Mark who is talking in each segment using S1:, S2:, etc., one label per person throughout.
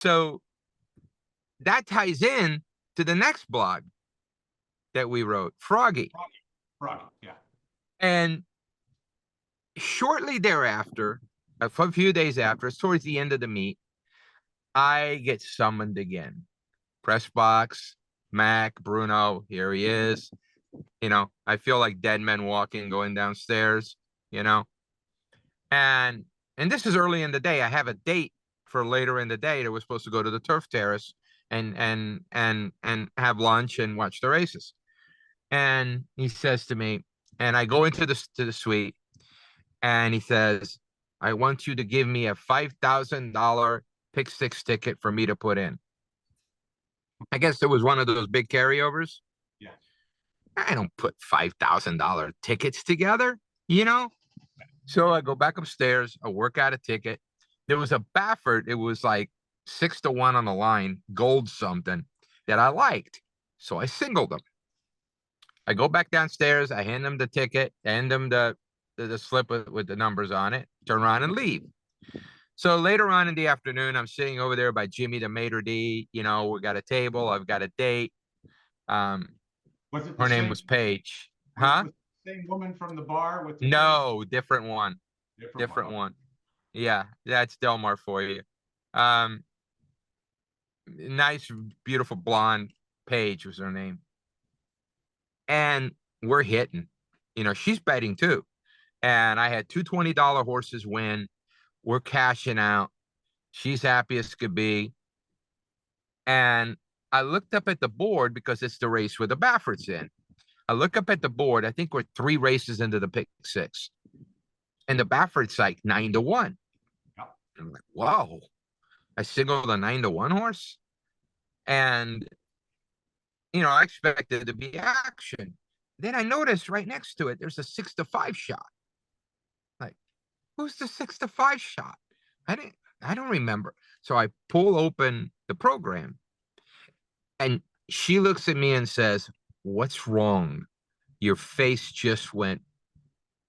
S1: So that ties in to the next blog that we wrote, Froggy.
S2: Froggy, yeah.
S1: And shortly thereafter, a few days after, it's towards the end of the meet, I get summoned again. Press box, Mac, Bruno, here he is. I feel like dead men walking, going downstairs, you know. And this is early in the day. I have a date for later in the day that we're supposed to go to the turf terrace and have lunch and watch the races. And he says to me, and I go into the suite, and he says, I want you to give me a $5,000 pick six ticket for me to put in. I guess it was one of those big carryovers.
S2: Yeah.
S1: I don't put $5,000 tickets together, you know? So I go back upstairs, I work out a ticket. There was a Baffert, it was like 6-1 on the line, gold something, that I liked. So I singled them. I go back downstairs, I hand them the ticket, hand them the slip with the numbers on it, turn around and leave. So later on in the afternoon, I'm sitting over there by Jimmy the maitre d'. We got a table, I've got a date.
S2: Was it
S1: Her name was Paige. Huh?
S2: Was the same woman from the bar with the
S1: No, different one.
S2: Different
S1: one. Yeah, that's Delmar for you. Nice, beautiful blonde. Paige was her name. And we're hitting. She's betting too. And I had two $20 horses win. We're cashing out. She's happy as could be. And I looked up at the board because it's the race where the Baffert's in. I look up at the board. I think we're 3 races into the pick six. And the Baffert's like 9-1. I'm like, whoa. I singled a 9-1 horse. And, I expected to be action. Then I noticed right next to it, there's a 6-5 shot. Like, who's the 6-5 shot? I don't remember. So I pull open the program, and she looks at me and says, what's wrong? Your face just went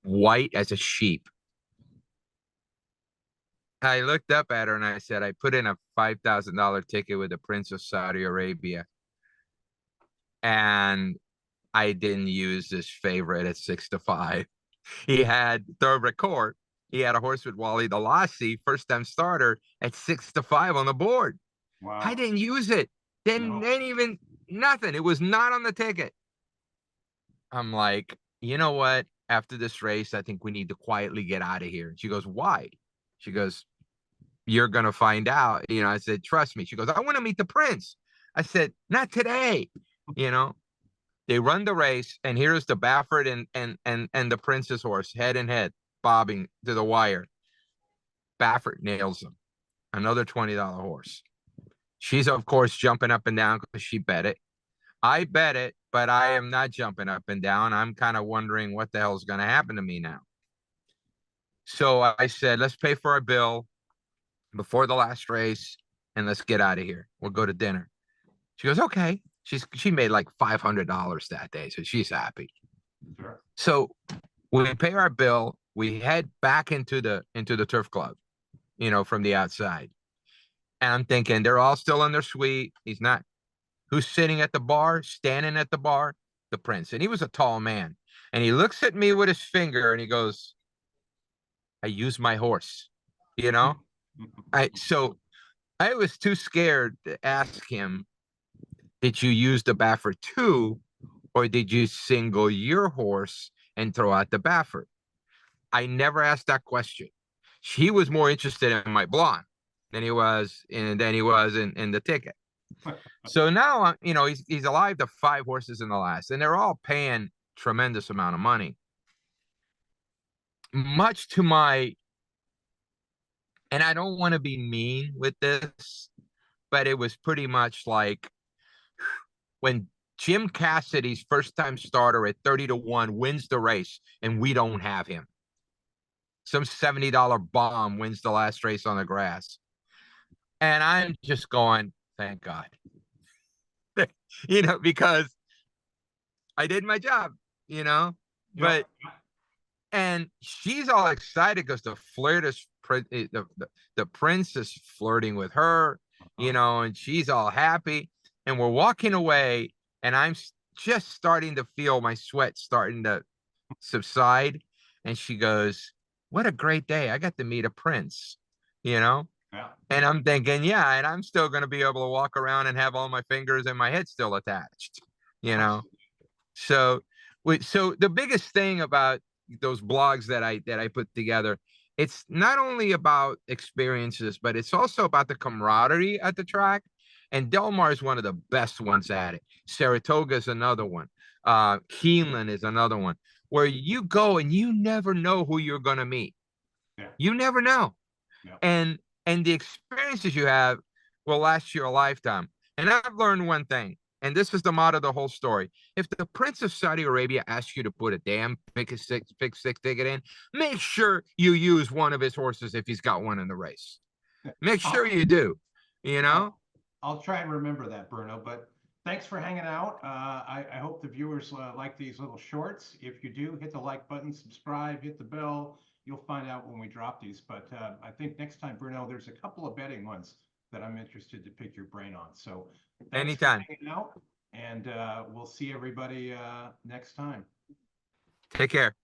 S1: white as a sheep. I looked up at her and I said, I put in a $5,000 ticket with the Prince of Saudi Arabia. And I didn't use this favorite at 6-5. He had Thoroughbred Court. He had a horse with Wally the Lassie, first time starter, at 6-5 on the board.
S2: Wow.
S1: I didn't use it. Didn't even nothing. It was not on the ticket. I'm like, you know what? After this race, I think we need to quietly get out of here. She goes, why? She goes, you're going to find out. I said, trust me. She goes, I want to meet the Prince. I said, not today. They run the race, and here's the Baffert and the Prince's horse, head and head, bobbing to the wire. Baffert nails him. Another $20 horse. She's, of course, jumping up and down because she bet it. I bet it, but I am not jumping up and down. I'm kind of wondering what the hell is going to happen to me now. So I said, let's pay for our bill before the last race, and let's get out of here. We'll go to dinner. She goes, okay. She made like $500 that day, so she's happy.
S2: Sure.
S1: So we pay our bill. We head back into the turf club, from the outside. And I'm thinking they're all still in their suite. He's not. Who's sitting at the bar, standing at the bar? The Prince. And he was a tall man. And he looks at me with his finger and he goes, I use my horse, So I was too scared to ask him, did you use the Baffert too, or did you single your horse and throw out the Baffert? I never asked that question. He was more interested in my blonde than he was in the ticket. So now, he's alive to 5 horses in the last, and they're all paying tremendous amount of money. Much to my, and I don't want to be mean with this, but it was pretty much like when Jim Cassidy's first time starter at 30-1 wins the race and we don't have him. Some $70 bomb wins the last race on the grass. And I'm just going, thank God. Because I did my job, but, and she's all excited because the Prince is flirting with her. you know, and she's all happy. And we're walking away, and just starting to feel my sweat starting to subside. And she goes, "What a great day. I got to meet a prince," you know?
S2: Yeah.
S1: And I'm thinking, yeah, and I'm still going to be able to walk around and have all my fingers and my head still attached, you know? So, so the biggest thing about those blogs that I put together, it's not only about experiences, but it's also about the camaraderie at the track. And Del Mar is one of the best ones at it. Saratoga is another one. Keeneland is another one, where you go and you never know who you're going to meet.
S2: Yeah.
S1: You never know.
S2: Yeah.
S1: And the experiences you have will last you a lifetime. And I've learned one thing, and this is the motto of the whole story. If the Prince of Saudi Arabia asks you to put a damn pick six ticket in, make sure you use one of his horses if he's got one in the race. Make sure you do, you know?
S2: I'll try and remember that, Bruno, but thanks for hanging out. I hope the viewers like these little shorts. If you do, hit the like button, subscribe, hit the bell. You'll find out when we drop these. But I think next time, Bruno, there's a couple of betting ones that I'm interested to pick your brain on. So thanks
S1: Anytime.
S2: for hanging out, and we'll see everybody next time.
S1: Take care.